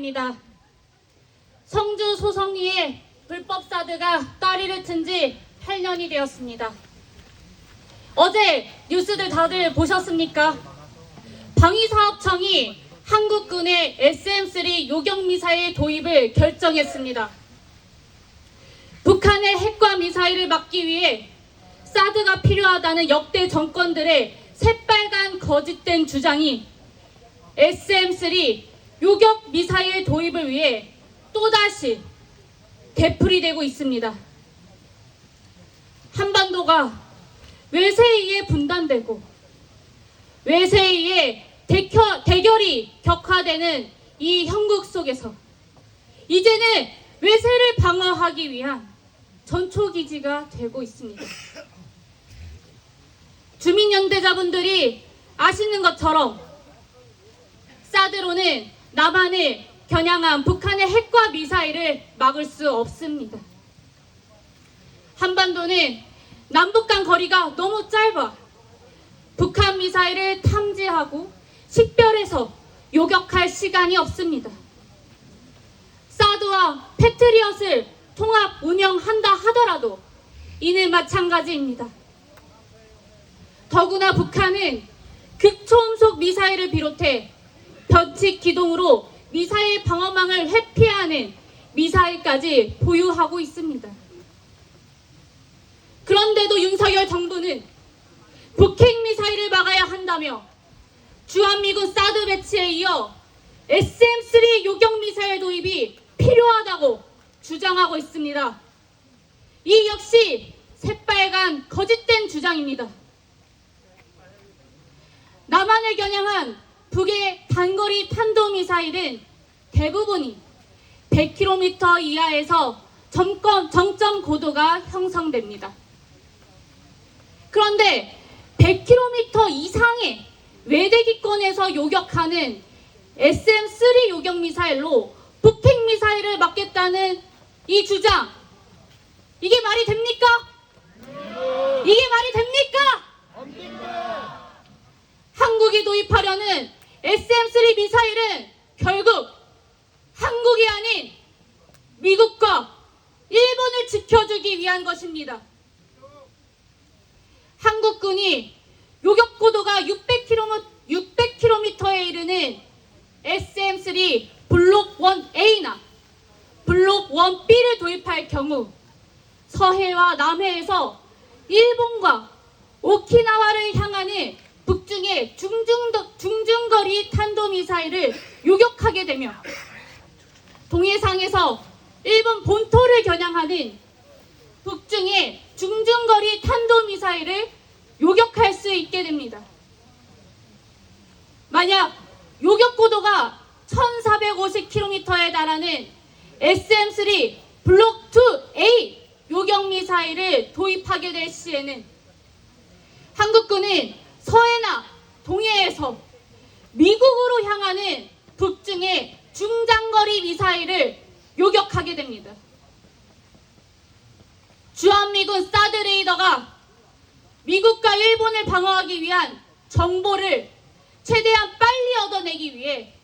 입니다. 성주 소성리에 불법 사드가 따리를 튼 지 8년이 되었습니다. 어제 뉴스들 다들 보셨습니까? 방위사업청이 한국군의 SM-3 요격미사일 도입을 결정했습니다. 북한의 핵과 미사일을 막기 위해 사드가 필요하다는 역대 정권들의 새빨간 거짓된 주장이 SM-3 요격 미사일 도입을 위해 또다시 되풀이되고 있습니다. 한반도가 외세에 의해 분단되고 외세에 의해 대결이 격화되는 이 형국 속에서 이제는 외세를 방어하기 위한 전초기지가 되고 있습니다. 주민연대자분들이 아시는 것처럼 사드로는 남한을 겨냥한 북한의 핵과 미사일을 막을 수 없습니다. 한반도는 남북 간 거리가 너무 짧아 북한 미사일을 탐지하고 식별해서 요격할 시간이 없습니다. 사드와 패트리엇을 통합 운영한다 하더라도 이는 마찬가지입니다. 더구나 북한은 극초음속 미사일을 비롯해 변칙 기동으로 미사일 방어망을 회피하는 미사일까지 보유하고 있습니다. 그런데도 윤석열 정부는 북핵 미사일을 막아야 한다며 주한미군 사드 배치에 이어 SM-3 요격 미사일 도입이 필요하다고 주장하고 있습니다. 이 역시 새빨간 거짓된 주장입니다. 남한을 겨냥한 북의 단거리 탄도미사일은 대부분이 100km 이하에서 정점 고도가 형성됩니다. 그런데 100km 이상의 외대기권에서 요격하는 SM-3 요격미사일로 북핵 미사일을 막겠다는 이 주장, 이게 말이 됩니까? 이게 말이 됩니까? 한국이 도입하려는 SM-3 미사일은 결국 한국이 아닌 미국과 일본을 지켜주기 위한 것입니다. 한국군이 요격고도가 600km에 이르는 SM-3 블록 1A나 블록 1B를 도입할 경우 서해와 남해에서 일본과 오키나와를 향하는 북중의 중중거리 탄도미사일을 요격하게 되며 동해상에서 일본 본토를 겨냥하는 북중의 중중거리 탄도미사일을 요격할 수 있게 됩니다. 만약 요격고도가 1450km에 달하는 SM-3 블록 2A 요격미사일을 도입하게 될 시에는 한국군은 서해나 동해에서 미국으로 향하는 북중의 중장거리 미사일을 요격하게 됩니다. 주한미군 사드 레이더가 미국과 일본을 방어하기 위한 정보를 최대한 빨리 얻어내기 위해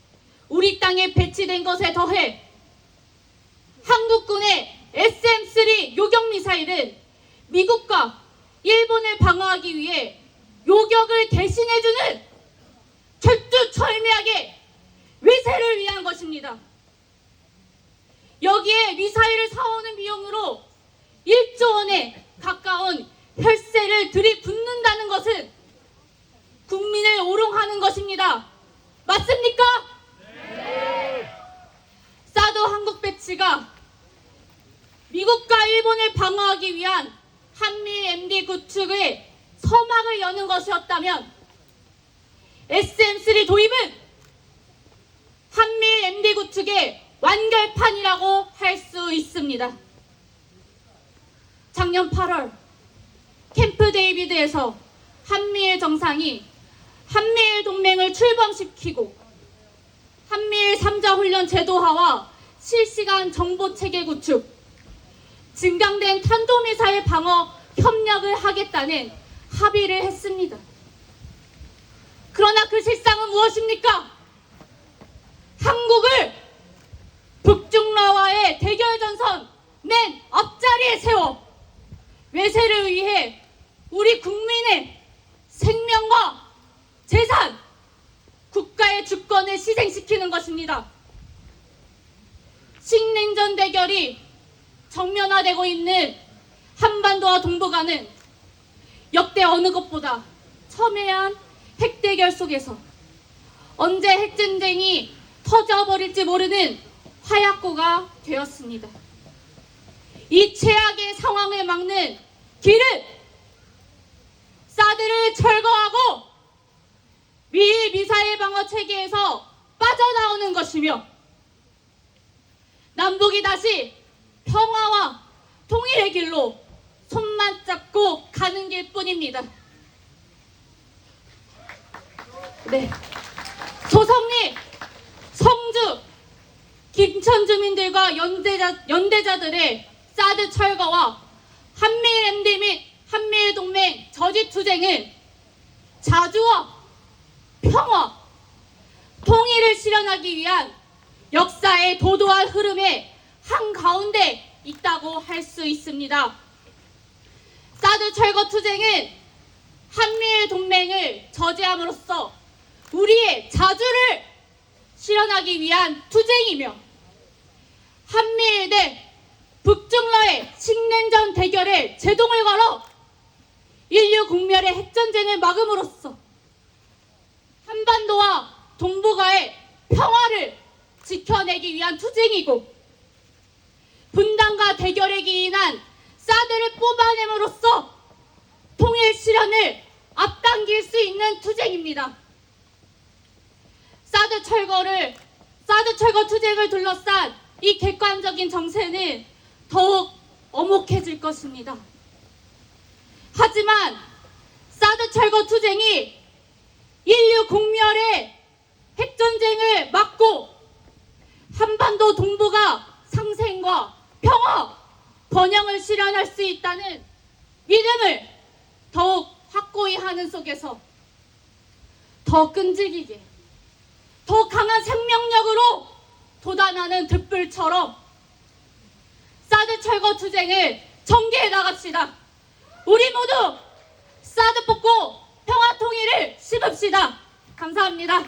우리 땅에 배치된 것에 더해 한국군의 SM-3 요격미사일은 미국과 일본을 방어하기 위해 요격을 대신해주는 철두철미하게 외세를 위한 것입니다. 여기에 미사일을 사오는 비용으로 1조 원에 가까운 혈세를 들이붓는다는 것은 국민을 오롱하는 것입니다. 맞습니까? 네. 사드 한국 배치가 미국과 일본을 방어하기 위한 한미 MD 구축의 서막을 여는 것이었다면 SM-3 도입은 한미 MD 구축의 완결판이라고 할 수 있습니다. 작년 8월 캠프 데이비드에서 한미일 정상이 한미일 동맹을 출범시키고 한미일 3자 훈련 제도화와 실시간 정보체계 구축, 증강된 탄도미사일 방어 협력을 하겠다는 합의를 했습니다. 그러나 그 실상은 무엇입니까? 한국을 대결 전선 맨 앞자리에 세워 외세를 위해 우리 국민의 생명과 재산, 국가의 주권을 희생시키는 것입니다. 신냉전 대결이 정면화되고 있는 한반도와 동북아는 역대 어느 것보다 첨예한 핵대결 속에서 언제 핵전쟁이 터져버릴지 모르는 화약고가 되었습니다. 이 최악의 상황을 막는 길은 사드를 철거하고 미 미사일 방어 체계에서 빠져나오는 것이며 남북이 다시 평화와 통일의 길로 손만 잡고 가는 길뿐입니다. 네, 소성리, 성주, 김천 주민들과 연대자들의 사드 철거와 한미일 MD 및 한미일 동맹 저지 투쟁은 자주와 평화, 통일을 실현하기 위한 역사의 도도한 흐름의 한가운데 있다고 할 수 있습니다. 사드 철거 투쟁은 한미일 동맹을 저지함으로써 우리의 자주를 실현하기 위한 투쟁이며 한미일 대 북중러의 신냉전 대결에 제동을 걸어 인류 국멸의 핵전쟁을 막음으로써 한반도와 동북아의 평화를 지켜내기 위한 투쟁이고 분단과 대결에 기인한 사드를 뽑아냄으로써 통일 실현을 앞당길 수 있는 투쟁입니다. 사드 철거 투쟁을 둘러싼 이 객관적인 정세는 더욱 엄혹해질 것입니다. 하지만 사드 철거 투쟁이 인류 국멸의 핵전쟁을 막고 한반도 동북아 상생과 평화, 번영을 실현할 수 있다는 믿음을 더욱 확고히 하는 속에서 더 끈질기게, 더 강한 생명력으로 돋아나는 득불처럼 사드 철거 투쟁을 전개해 나갑시다. 우리 모두 사드 뽑고 평화 통일을 심읍시다. 감사합니다.